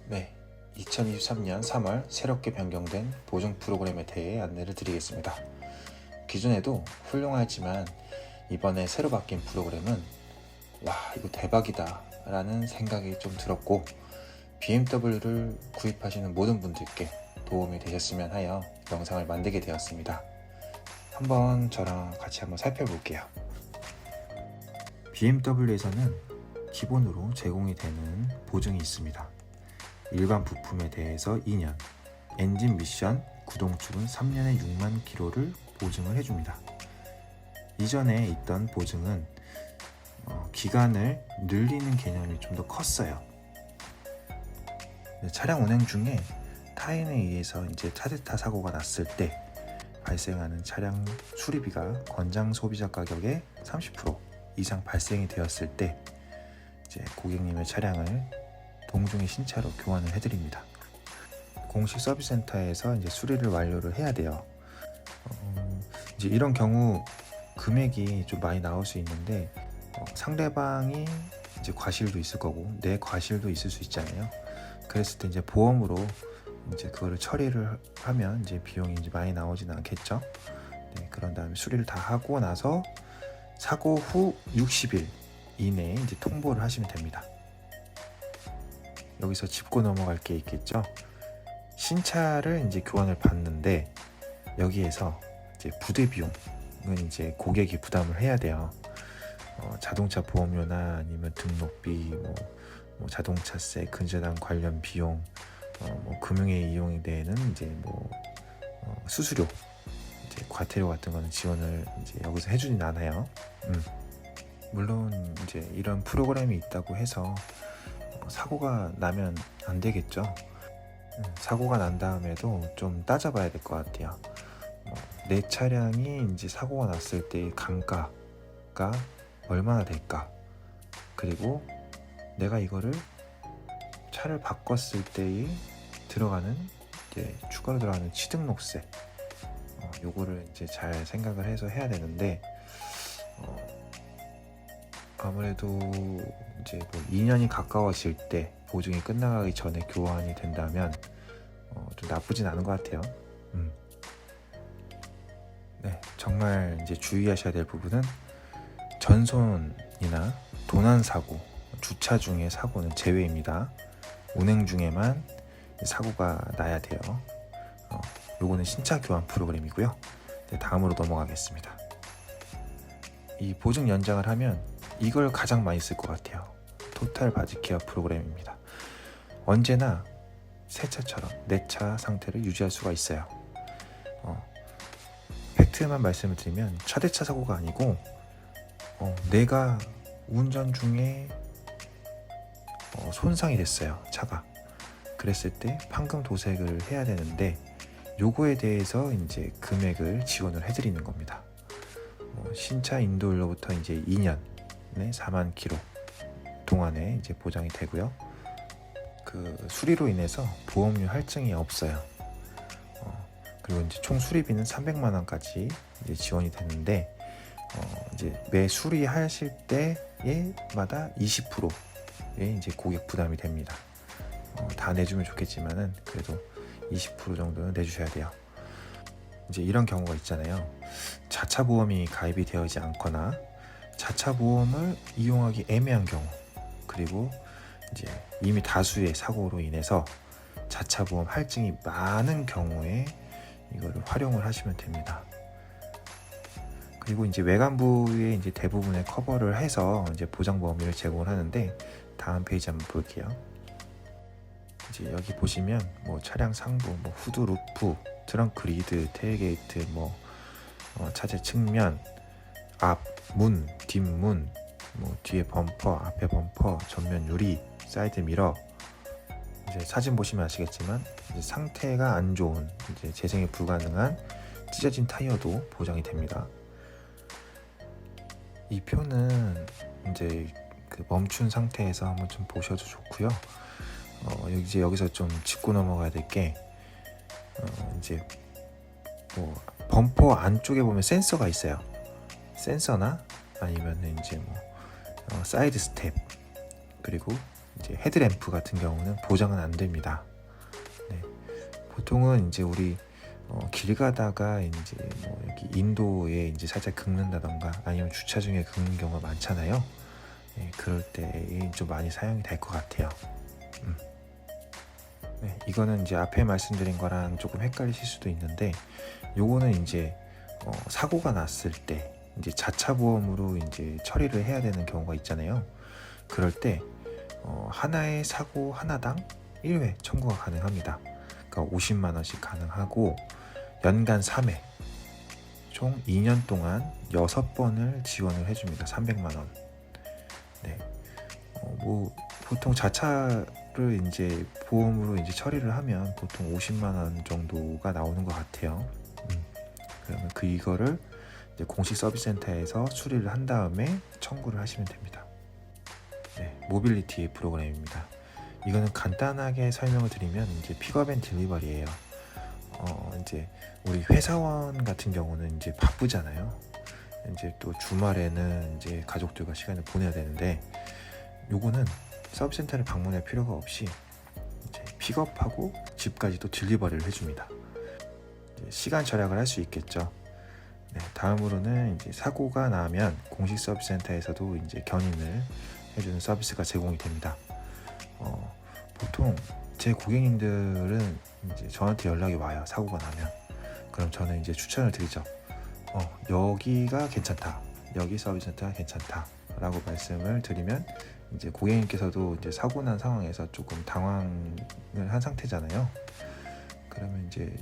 네, 2023년 3월 새롭게 변경된 보증 프로그램에 대해 안내를 드리겠습니다. 기존에도 훌륭하지만 이번에 새로 바뀐 프로그램은 와, 이거 대박이다 라는 생각이 좀 들었고, BMW를 구입하시는 모든 분들께 도움이 되셨으면 하여 영상을 만들게 되었습니다. 한번 저랑 같이 한번 살펴볼게요. BMW에서는 기본으로 제공이 되는 보증이 있습니다. 일반 부품에 대해서 2년, 엔진 미션, 구동축은 3년에 6만 킬로를 보증을 해줍니다. 이전에 있던 보증은 기간을 늘리는 개념이 좀 더 컸어요. 차량 운행 중에 타인에 의해서 차대타 사고가 났을 때 발생하는 차량 수리비가 권장 소비자 가격의 30% 이상 발생이 되었을 때 고객님의 차량을 동종의 신차로 교환을 해드립니다. 공식 서비스 센터에서 수리를 완료를 해야 돼요. 이런 경우 금액이 좀 많이 나올 수 있는데, 상대방이 과실도 있을 거고 내 과실도 있을 수 있잖아요. 그랬을 때 보험으로 그거를 처리를 하면 비용이 많이 나오지는 않겠죠. 네, 그런 다음에 수리를 다 하고 나서 사고 후 60일 이내에 통보를 하시면 됩니다. 여기서 짚고 넘어갈 게 있겠죠. 신차를 교환을 받는데 여기에서 부대 비용은 고객이 부담을 해야 돼요. 자동차 보험료나 아니면 등록비, 자동차세, 근저당 관련 비용, 금융의 이용에 대해는 수수료, 과태료 같은 거는 지원을 여기서 해주진 않아요. 물론 이런 프로그램이 있다고 해서 사고가 나면 안 되겠죠. 사고가 난 다음에도 좀 따져봐야 될 것 같아요. 내 차량이 사고가 났을 때의 감가가 얼마나 될까, 그리고 내가 이거를 차를 바꿨을 때에 들어가는 추가로 들어가는 취등록세, 요거를 잘 생각을 해서 해야 되는데, 아무래도 2년이 가까워질 때 보증이 끝나가기 전에 교환이 된다면 좀 나쁘진 않은 것 같아요. 네, 정말 주의하셔야 될 부분은 전손이나 도난 사고, 주차 중의 사고는 제외입니다. 운행 중에만 사고가 나야 돼요. 요거는 신차 교환 프로그램이고요. 네, 다음으로 넘어가겠습니다. 이 보증 연장을 하면 이걸 가장 많이 쓸 것 같아요. 토탈 바디 케어 프로그램입니다. 언제나 새 차처럼 내 차 상태를 유지할 수가 있어요. 팩트만 말씀을 드리면 차대차 사고가 아니고 내가 운전 중에 손상이 됐어요, 차가. 그랬을 때 판금 도색을 해야 되는데, 요거에 대해서 금액을 지원을 해드리는 겁니다. 신차 인도일로부터 2년 4만 킬로 동안에 보장이 되고요. 그 수리로 인해서 보험료 할증이 없어요. 그리고 총 수리비는 300만 원까지 지원이 되는데, 매 수리하실 때마다 20%의 고객 부담이 됩니다. 다 내주면 좋겠지만은 그래도 20% 정도는 내주셔야 돼요. 이런 경우가 있잖아요. 자차 보험이 가입이 되어있지 않거나 자차 보험을 이용하기 애매한 경우, 그리고 이미 다수의 사고로 인해서 자차 보험 할증이 많은 경우에 이거를 활용을 하시면 됩니다. 그리고 외관부의 대부분의 커버를 해서 보장 범위를 제공을 하는데, 다음 페이지 한번 볼게요. 여기 보시면 차량 상부, 후드 루프, 트렁크 리드, 테일게이트, 차체 측면, 앞 문, 뒷문, 뒤에 범퍼, 앞에 범퍼, 전면 유리, 사이드 미러. 사진 보시면 아시겠지만 상태가 안 좋은, 재생이 불가능한 찢어진 타이어도 보장이 됩니다. 이 표는 그 멈춘 상태에서 한번 좀 보셔도 좋고요. 여기서 좀 짚고 넘어가야 될 게, 범퍼 안쪽에 보면 센서가 있어요. 센서나 아니면 사이드 스텝, 그리고 이제 헤드램프 같은 경우는 보장은 안 됩니다. 네. 보통은 이제 우리 길 가다가 이제 뭐 여기 인도에 이제 살짝 긁는다던가 아니면 주차 중에 긁는 경우가 많잖아요. 네, 그럴 때 좀 많이 사용이 될 것 같아요. 네, 이거는 이제 앞에 말씀드린 거랑 조금 헷갈리실 수도 있는데, 요거는 이제 사고가 났을 때 이제 자차 보험으로 이제 처리를 해야 되는 경우가 있잖아요. 그럴 때 하나의 사고 하나당 1회 청구가 가능합니다. 그러니까 50만 원씩 가능하고 연간 3회, 총 2년 동안 6번을 지원을 해줍니다. 300만 원. 네, 뭐 보통 자차를 이제 보험으로 이제 처리를 하면 보통 50만 원 정도가 나오는 것 같아요. 그러면 이거를 이제 공식 서비스 센터에서 수리를 한 다음에 청구를 하시면 됩니다. 네, 모빌리티 프로그램입니다. 이거는 간단하게 설명을 드리면 이제 픽업 앤 딜리버리예요. 이제 우리 회사원 같은 경우는 이제 바쁘잖아요. 이제 또 주말에는 이제 가족들과 시간을 보내야 되는데, 요거는 서비스 센터를 방문할 필요가 없이 이제 픽업하고 집까지도 딜리버리를 해줍니다. 시간 절약을 할 수 있겠죠. 네, 다음으로는 이제 사고가 나면 공식 서비스 센터에서도 이제 견인을 해주는 서비스가 제공이 됩니다. 보통 제 고객님들은 이제 저한테 연락이 와요. 사고가 나면. 그럼 저는 이제 추천을 드리죠. 여기가 괜찮다. 여기 서비스 센터가 괜찮다. 라고 말씀을 드리면 이제 고객님께서도 이제 사고 난 상황에서 조금 당황을 한 상태잖아요. 그러면 이제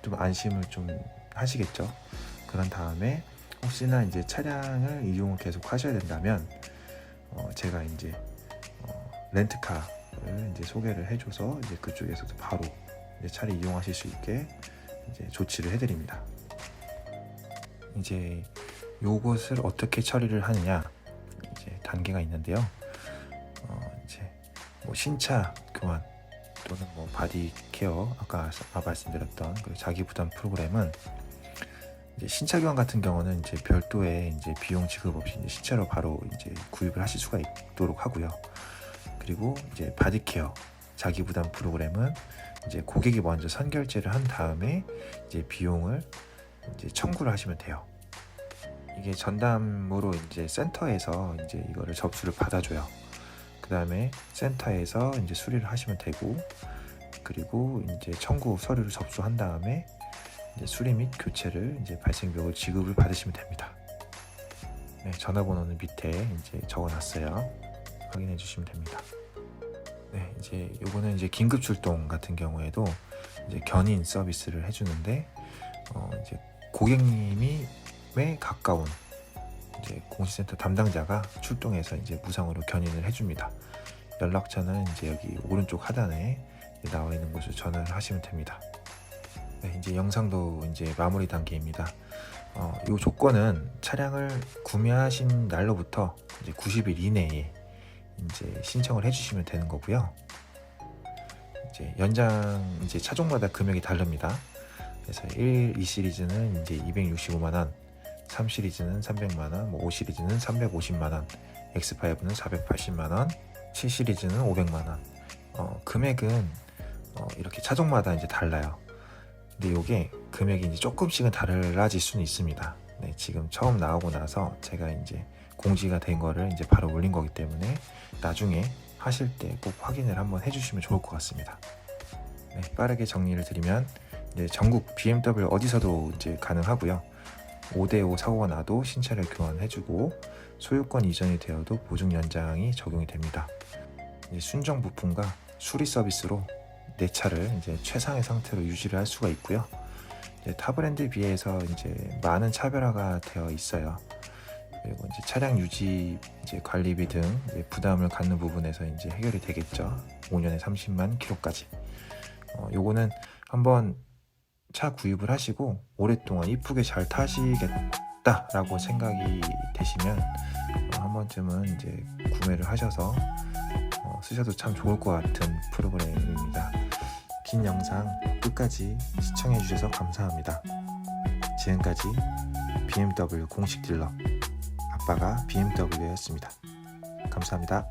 좀 안심을 좀 하시겠죠. 그런 다음에 혹시나 이제 차량을 이용을 계속 하셔야 된다면 제가 이제 렌트카를 이제 소개를 해줘서 이제 그쪽에서도 바로 이제 차를 이용하실 수 있게 이제 조치를 해드립니다. 이제 요것을 어떻게 처리를 하느냐, 이제 단계가 있는데요. 이제 뭐 신차 교환 또는 뭐 바디 케어, 아까 말씀드렸던 그 자기 부담 프로그램은 이제 신차 교환 같은 경우는 이제 별도의 이제 비용 지급 없이 이제 신차로 바로 이제 구입을 하실 수가 있도록 하고요. 그리고 이제 바디 케어 자기 부담 프로그램은 이제 고객이 먼저 선결제를 한 다음에 이제 비용을 이제 청구를 하시면 돼요. 이게 전담으로 이제 센터에서 이제 이거를 접수를 받아줘요. 그 다음에 센터에서 이제 수리를 하시면 되고, 그리고 이제 청구 서류를 접수한 다음에 이제 수리 및 교체를 이제 발생비용을 지급을 받으시면 됩니다. 네, 전화번호는 밑에 이제 적어놨어요. 확인해 주시면 됩니다. 네, 이제 요거는 이제 긴급 출동 같은 경우에도 이제 견인 서비스를 해주는데, 이제 고객님이 가까운 이제 공식센터 담당자가 출동해서 이제 무상으로 견인을 해줍니다. 연락처는 이제 여기 오른쪽 하단에 나와 있는 곳을 전화를 하시면 됩니다. 네, 이제 영상도 이제 마무리 단계입니다. 이 조건은 차량을 구매하신 날로부터 이제 90일 이내에 이제 신청을 해주시면 되는 거고요. 이제 연장 이제 차종마다 금액이 다릅니다. 그래서 2 시리즈는 이제 265만 원, 3 시리즈는 300만 원, 5 시리즈는 350만 원, X5는 480만 원, 7 시리즈는 500만 원. 금액은 이렇게 차종마다 이제 달라요. 근데 이게 금액이 이제 조금씩은 달라질 수는 있습니다. 네, 지금 처음 나오고 나서 제가 이제 공지가 된 거를 이제 바로 올린 거기 때문에 나중에 하실 때 꼭 확인을 한번 해주시면 좋을 것 같습니다. 네, 빠르게 정리를 드리면 이제 전국 BMW 어디서도 이제 가능하고요. 5대5 사고가 나도 신차를 교환해주고 소유권 이전이 되어도 보증 연장이 적용이 됩니다. 이제 순정 부품과 수리 서비스로 내 차를 이제 최상의 상태로 유지를 할 수가 있고요. 이제 타 브랜드에 비해서 이제 많은 차별화가 되어 있어요. 그리고 이제 차량 유지 이제 관리비 등 이제 부담을 갖는 부분에서 이제 해결이 되겠죠. 5년에 30만 킬로까지. 요거는 한번 차 구입을 하시고 오랫동안 이쁘게 잘 타시겠다라고 생각이 되시면 한 번쯤은 이제 구매를 하셔서 쓰셔도 참 좋을 것 같은 프로그램입니다. 긴 영상 끝까지 시청해 주셔서 감사합니다. 지금까지 BMW 공식 딜러 아빠가 BMW였습니다. 감사합니다.